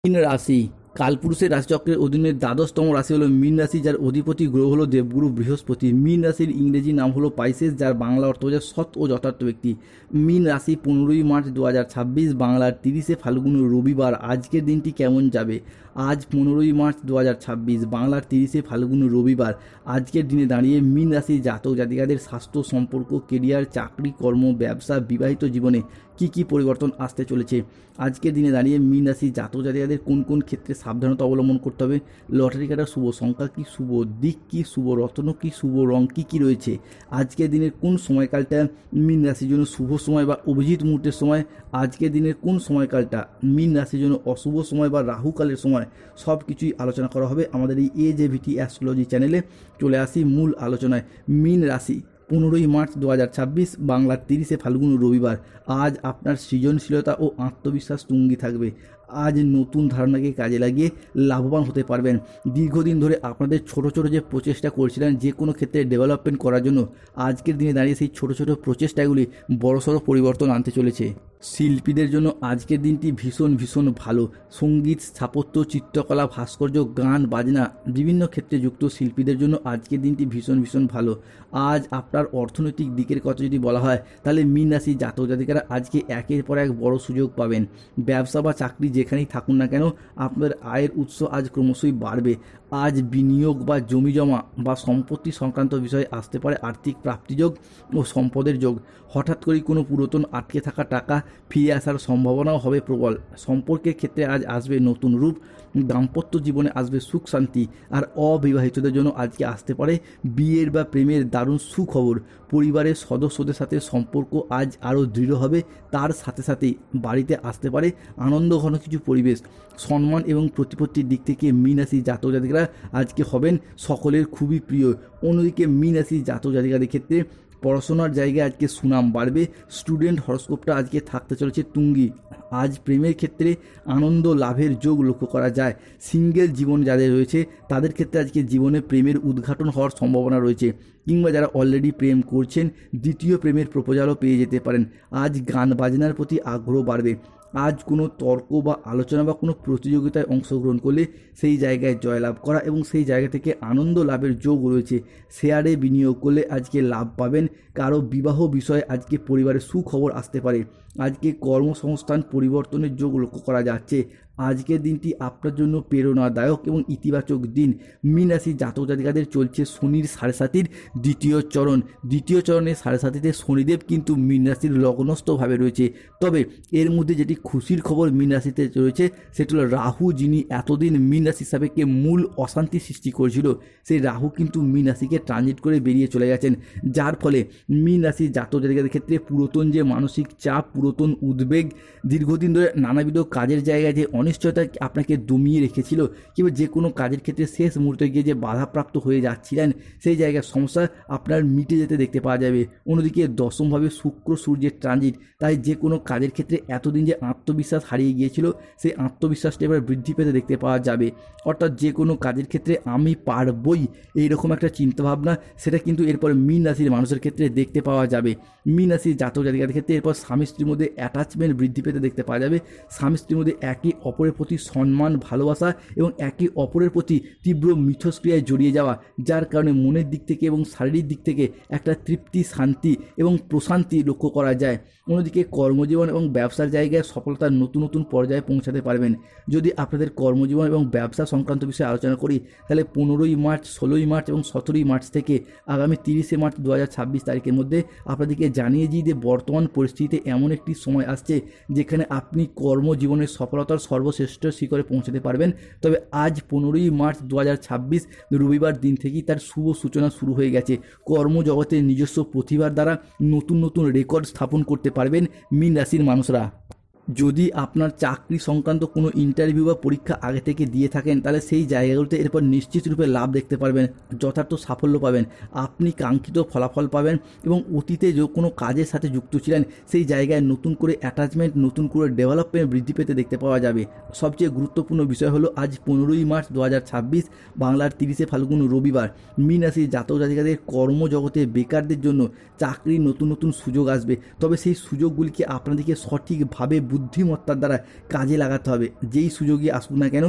মীন রাশি কালপুরুষের রাশিচক্রের অধীনে দ্বাদশতম রাশি হলো মীন রাশি, যার অধিপতি গ্রহ হলো দেবগুরু বৃহস্পতি। মীন রাশির ইংরেজি নাম হলো পাইসেস, যার বাংলা অর্থ হচ্ছে সৎ ও যথার্থ ব্যক্তি। মীন রাশি 15ই মার্চ 2026, বাংলার 30শে ফাল্গুন রবিবার। আজকের দিনটি কেমন যাবে? আজ 15ই মার্চ 2026, বাংলার 30শে ফাল্গুন রবিবার। আজকের দিনে দাঁড়িয়ে মীন রাশির জাতক জাতিকাদের স্বাস্থ্য, সম্পর্ক, কেরিয়ার, চাকরি, কর্ম, ব্যবসা, বিবাহিত জীবনে কি কি পরিবর্তন আসতে চলেছে? আজকের দিনে দাঁড়িয়ে মীন রাশির জাতক জাতিকাদের কোন কোন ক্ষেত্রে সাবধানতা অবলম্বন করতে হবে? লটারি কাটার শুভ সংখ্যা কী, শুভ দিক কী, শুভ রত্ন কী, শুভ রং কী কী রয়েছে? আজকের দিনের কোন সময়কালটা মীন রাশির জন্য শুভ সময় বা অভিজিৎ মুহূর্তের সময়? আজকের দিনের কোন সময়কালটা মীন রাশির জন্য অশুভ সময় বা রাহুকালের সময়? সব কিছুই আলোচনা করা হবে আমাদের এই AJVT অ্যাস্ট্রোলজি চ্যানেলে। চলে আসি মূল আলোচনায়। মীন রাশি 15ই মার্চ 2026, বাংলার 30শে ফাল্গুন রবিবার। আজ আপনার সৃজনশীলতা ও আত্মবিশ্বাস তুঙ্গি থাকবে। আজ নতুন ধারণাকে কাজে লাগিয়ে লাভবান হতে পারবেন। দীর্ঘদিন ধরে আপনাদের ছোট ছোট যে প্রচেষ্টা করছিলেন যে কোনো ক্ষেত্রে ডেভেলপমেন্ট করার জন্য, আজকের দিনে দাঁড়িয়ে সেই ছোট ছোট প্রচেষ্টাগুলি বড়সড় পরিবর্তন আনতে চলেছে। শিল্পীদের জন্য আজকের দিনটি ভীষণ ভীষণ ভালো। সঙ্গীত, স্থাপত্য, চিত্রকলা, ভাস্কর্য, গান বাজনা বিভিন্ন ক্ষেত্রে যুক্ত শিল্পীদের জন্য আজকের দিনটি ভীষণ ভীষণ ভালো। আজ আপনার অর্থনৈতিক দিকের কথা যদি বলা হয়, তাহলে মীন রাশি জাতক জাতিকারা আজকে একের পর এক বড় সুযোগ পাবেন। ব্যবসা বা চাকরি যেখানেই থাকুন না কেন, আপনার আয়ের উৎস আজ ক্রমশই বাড়বে। আজ বিনিয়োগ বা জমি জমা বা সম্পত্তি সংক্রান্ত বিষয়ে আসতে পারে আর্থিক প্রাপ্তিযোগ ও সম্পদের যোগ। হঠাৎ করেই কোনো পুরাতন আটকে থাকা টাকা ফিরে আসার সম্ভাবনাও হবে প্রবল। সম্পর্কের ক্ষেত্রে আজ আসবে নতুন রূপ। দাম্পত্য জীবনে আসবে সুখ শান্তি। আর অবিবাহিতদের জন্য আজকে আসতে পারে বিয়ের বা প্রেমের দারুণ সুখবর। পরিবারের সদস্যদের সাথে সম্পর্ক আজ আরও দৃঢ় হবে। তার সাথে সাথেই বাড়িতে আসতে পারে আনন্দঘন কিছু পরিবেশ। সম্মান এবং প্রতিপত্তির দিক থেকে মীন রাশি জাতক জাতিকারা আজকে হবেন সকলের খুবই প্রিয়। অন্যদিকে মীন রাশি জাতক জাতিকাদের ক্ষেত্রে পড়াশোনার জায়গায় আজকে সুনাম বাড়বে। স্টুডেন্ট হরস্কোপটা আজকে থাকতে চলেছে তুঙ্গি। আজ প্রেমের ক্ষেত্রে আনন্দ লাভের যোগ লক্ষ্য করা যায়। সিঙ্গেল জীবন যাদের রয়েছে তাদের ক্ষেত্রে আজকে জীবনে প্রেমের উদ্ঘাটন হওয়ার সম্ভাবনা রয়েছে, কিংবা যারা অলরেডি প্রেম করছেন দ্বিতীয় প্রেমের প্রপোজালও পেয়ে যেতে পারেন। আজ গান বাজনার প্রতি আগ্রহ বাড়বে। আজ কোনো তর্ক বা আলোচনা বা কোনো প্রতিযোগিতায় অংশগ্রহণ করলে সেই জায়গায় জয়লাভ করা এবং সেই জায়গা থেকে আনন্দ লাভের যোগ রয়েছে। শেয়ারে বিনিয়োগ করলে আজকে লাভ পাবেন। কারো বিবাহ বিষয়ে আজকে পরিবারে সুখবর আসতে পারে। আজকে কর্মসংস্থান পরিবর্তনের যোগ লক্ষ্য করা যাচ্ছে। আজকের দিনটি আপনার জন্য প্রেরণাদায়ক এবং ইতিবাচক দিন। মীন রাশি জাতক জাতিকাদের চলছে শনির 7.5 দ্বিতীয় চরণ। দ্বিতীয় চরণে 7.5 শনিদেব কিন্তু মীন রাশির লগ্নস্থভাবে রয়েছে। তবে এর মধ্যে যেটি খুশির খবর মীন রাশিতে রয়েছে সেটি হলো রাহু, যিনি এতদিন মীন রাশির সাপেক্ষে মূল অশান্তি সৃষ্টি করেছিল, সেই রাহু কিন্তু মীন রাশিকে ট্রানজিট করে বেরিয়ে চলে গেছেন। যার ফলে মীন রাশির জাতক জাতিকাদের ক্ষেত্রে পুরাতন যে মানসিক চাপ, পুরাতন উদ্বেগ, দীর্ঘদিন ধরে নানাবিধ কাজের জায়গায় যে অনিশ্চয়তা আপনাকে দমিয়ে রেখেছিল, কিংবা যে কোনো কাজের ক্ষেত্রে শেষ মুহূর্তে গিয়ে যে বাধাপ্রাপ্ত হয়ে যাচ্ছিলেন, সেই জায়গার সমস্যা আপনার মিটে যেতে দেখতে পাওয়া যাবে। অন্যদিকে দশমভাবে শুক্র সূর্যের ট্রানজিট, তাই যে কোনো কাজের ক্ষেত্রে এতদিন যে আত্মবিশ্বাস হারিয়ে গিয়েছিল সেই আত্মবিশ্বাসটা এবার বৃদ্ধি পেতে দেখতে পাওয়া যাবে। অর্থাৎ যে কোনো কাজের ক্ষেত্রে আমি পারবই এইরকম একটা চিন্তাভাবনা, সেটা কিন্তু এরপর মীন রাশির মানুষের ক্ষেত্রে দেখতে পাওয়া যাবে। মীন রাশির জাতক জাতিকাদের ক্ষেত্রে এরপর স্বামী স্ত্রীর মধ্যে অ্যাটাচমেন্ট বৃদ্ধি পেতে দেখতে পাওয়া যাবে। স্বামী স্ত্রীর মধ্যে একে অপরের প্রতি সম্মান, ভালোবাসা এবং একে অপরের প্রতি তীব্র মিথস্ক্রিয়ায় জড়িয়ে যাওয়া, যার কারণে মনের দিক থেকে এবং শারীরিক দিক থেকে একটা তৃপ্তি, শান্তি এবং প্রশান্তি লক্ষ্য করা যায়। অন্যদিকে কর্মজীবন এবং ব্যবসার জায়গায় সফলতার নতুন নতুন পর্যায়ে পৌঁছাতে পারবেন। যদি আপনাদের কর্মজীবন এবং ব্যবসা সংক্রান্ত বিষয়ে আলোচনা করি, তাহলে 15ই মার্চ, 16ই মার্চ এবং 17ই মার্চ থেকে আগামী 30শে মার্চ 2026 তারিখের মধ্যে আপনাদেরকে জানিয়ে দিই যে বর্তমান পরিস্থিতিতে এমন একটি সময় আসছে যেখানে আপনি কর্মজীবনের সফলতার সর্বশ্রেষ্ঠ শিখরে পৌঁছাতে পারবেন। তবে আজ 15ই মার্চ 2026 রবিবার দিন থেকেই তার শুভ সূচনা শুরু হয়ে গেছে। কর্মজগতের নিজস্ব প্রতিভার দ্বারা নতুন নতুন রেকর্ড স্থাপন করতে পারবেন মীন রাশির মানুষরা। যদি আপনার চাকরি সংক্রান্ত কোনো ইন্টারভিউ বা পরীক্ষা আগে থেকে দিয়ে থাকেন, তাহলে সেই জায়গাগুলোতে এরপর নিশ্চিত রূপে লাভ দেখতে পারবেন, যথার্থ সাফল্য পাবেন, আপনি কাঙ্ক্ষিত ফলাফল পাবেন এবং অতীতে যে কোনো কাজের সাথে যুক্ত ছিলেন সেই জায়গায় নতুন করে অ্যাটাচমেন্ট, নতুন করে ডেভেলপমেন্ট বৃদ্ধি পেতে দেখতে পাওয়া যাবে। সবচেয়ে গুরুত্বপূর্ণ বিষয় হলো আজ 15ই মার্চ 2026, বাংলার 30শে ফাল্গুন রবিবার। মীন রাশির জাতক জাতিকাদের কর্মজগতে বেকারদের জন্য চাকরির নতুন নতুন সুযোগ আসবে। তবে সেই সুযোগগুলিকে আপনাদেরকে সঠিকভাবে বুদ্ধিমত্তার দ্বারা কাজে লাগাতে হবে। যেই সুযোগই আসুক না কেন,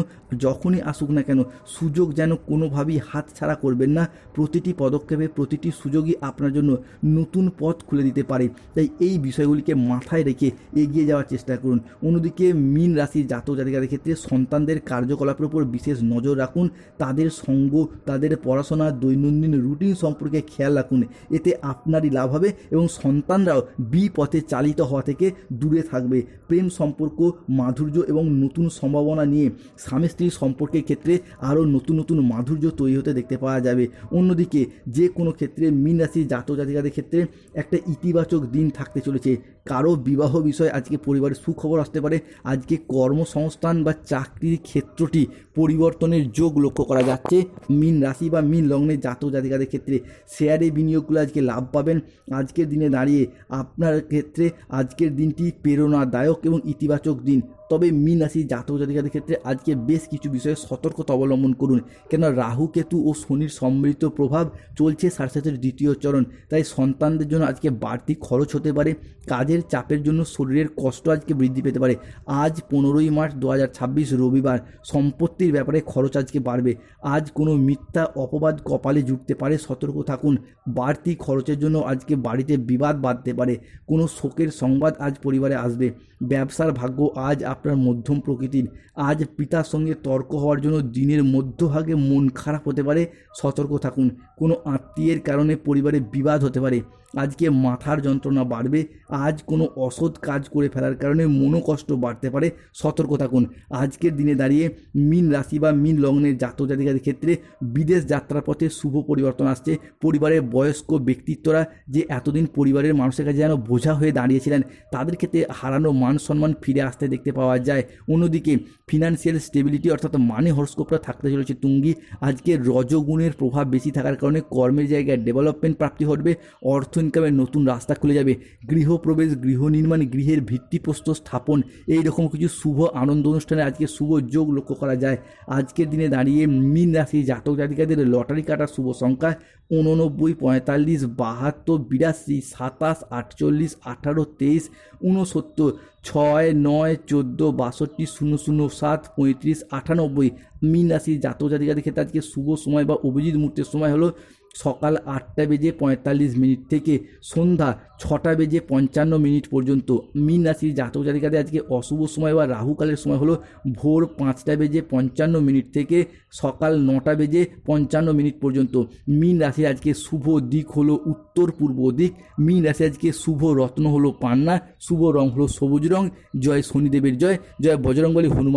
যখনই আসুক না কেন, সুযোগ যেন কোনোভাবেই হাতছাড়া করবেন না। প্রতিটি পদক্ষেপে, প্রতিটি সুযোগই আপনার জন্য নতুন পথ খুলে দিতে পারে। তাই এই বিষয়গুলিকে মাথায় রেখে এগিয়ে যাওয়ার চেষ্টা করুন। অন্যদিকে মীন রাশির জাতক জাতিকাদের ক্ষেত্রে সন্তানদের কার্যকলাপের উপর বিশেষ নজর রাখুন। তাদের সঙ্গ, তাদের পড়াশোনা, দৈনন্দিন রুটিন সম্পর্কে খেয়াল রাখুন। এতে আপনারই লাভ হবে এবং সন্তানরাও বিপথে চালিত হওয়া থেকে দূরে থাকবে। প্রেম সম্পর্ক, মাধুর্য এবং নতুন সম্ভাবনা নিয়ে স্বামী স্ত্রীর সম্পর্কের ক্ষেত্রে আরও নতুন নতুন মাধুর্য তৈরি হতে দেখতে পাওয়া যাবে। অন্যদিকে যে কোনো ক্ষেত্রে মীন রাশির জাতক জাতিকাদের ক্ষেত্রে একটা ইতিবাচক দিন থাকতে চলেছে। কারো বিবাহ বিষয়ে আজকে পরিবারের সুখবর আসতে পারে। আজকে কর্মসংস্থান বা চাকরির ক্ষেত্রটি পরিবর্তনের যোগ লক্ষ্য করা যাচ্ছে মীন রাশি বা মীন লগ্নের জাতক জাতিকাদের ক্ষেত্রে। শেয়ারে বিনিয়োগগুলো আজকে লাভ পাবেন। আজকের দিনে দাঁড়িয়ে আপনার ক্ষেত্রে আজকের দিনটি প্রেরণাদায়ক এবং ইতিবাচক দিন। তবে মীন রাশির জাতক জাতিকাদের ক্ষেত্রে আজকে বেশ কিছু বিষয়ে সতর্কতা অবলম্বন করুন, কেন রাহু কেতু ও শনির সম্মিলিত প্রভাব চলছে সাড়ে দ্বিতীয় চরণ। তাই সন্তানদের জন্য আজকে বাড়তি খরচ হতে পারে। কাজের চাপের জন্য শরীরের কষ্ট আজকে বৃদ্ধি পেতে পারে। আজ 15ই মার্চ 2026 রবিবার। সম্পত্তির ব্যাপারে খরচ আজকে বাড়বে। আজ কোনো মিথ্যা অপবাদ কপালে জুটতে পারে, সতর্ক থাকুন। বাড়তি খরচের জন্য আজকে বাড়িতে বিবাদ বাঁধতে পারে। কোনো শোকের সংবাদ আজ পরিবারে আসবে। ব্যবসার ভাগ্য আজ আপনার মধ্যম প্রকৃতির। আজ পিতার সঙ্গে তর্ক হওয়ার জন্য দিনের মধ্যভাগে মন খারাপ হতে পারে, সতর্ক থাকুন। কোনো আত্মীয়ের কারণে পরিবারে বিবাদ হতে পারে। আজকে মাথার যন্ত্রণা বাড়বে। আজ কোনো অসৎ কাজ করে ফেলার কারণে মনোকষ্ট বাড়তে পারে, সতর্ক থাকুন। আজকের দিনে দাঁড়িয়ে মীন রাশি বা মীন লগ্নের জাতক জাতিকাদের ক্ষেত্রে বিদেশ যাত্রার পথে শুভ পরিবর্তন আসছে। পরিবারের বয়স্ক ব্যক্তিত্বরা যে এতদিন পরিবারের মানুষের কাছে যেন বোঝা হয়ে দাঁড়িয়েছিলেন, তাদের ক্ষেত্রে হারানো মান সম্মান ফিরে আসতে দেখতে পাওয়া যায়। অন্যদিকে ফিনান্সিয়াল স্টেবিলিটি অর্থাৎ মানি হরস্কোপটা থাকতে চলেছে তুঙ্গি। আজকে রজগুণের প্রভাব বেশি থাকার কারণে কর্মের জায়গায় ডেভেলপমেন্ট প্রাপ্তি ঘটবে। অর্থ ইনকামের নতুন রাস্তা খুলে যাবে। গৃহপ্রবেশ, গৃহ নির্মাণ, গৃহের ভিত্তিপ্রস্তর স্থাপন, এই রকম কিছু শুভ আনন্দ অনুষ্ঠানে আজকে শুভ যোগ লক্ষ্য করা যায়। আজকের দিনে দাঁড়িয়ে মীন রাশি জাতক জাতিকাদের লটারি কাটার শুভ সংখ্যা 89, 45, 72, 82, 27, 48, 18, 23, 69, 6, 9, 14, 62, 00, 7, 35, 98। মীন রাশি জাতক জাতিকাদের ক্ষেত্রে আজকে শুভ সময় বা অভিজিৎ মুহূর্তের সময় হলো সকাল 8:45 থেকে সন্ধ্যা 6:55 পর্যন্ত। মীন রাশির জাতক জাতিকাদের আজকে অশুভ সময় বা রাহুকালের সময় হলো ভোর 5:55 থেকে সকাল 9:55 পর্যন্ত। মীন রাশির আজকে শুভ দিক হলো উত্তর পূর্ব দিক। মীন রাশি আজকে শুভ রত্ন হলো পান্না, শুভ রং হলো সবুজ রং। জয় শনিদেবের জয়, জয় বজরংবলী হনুমান।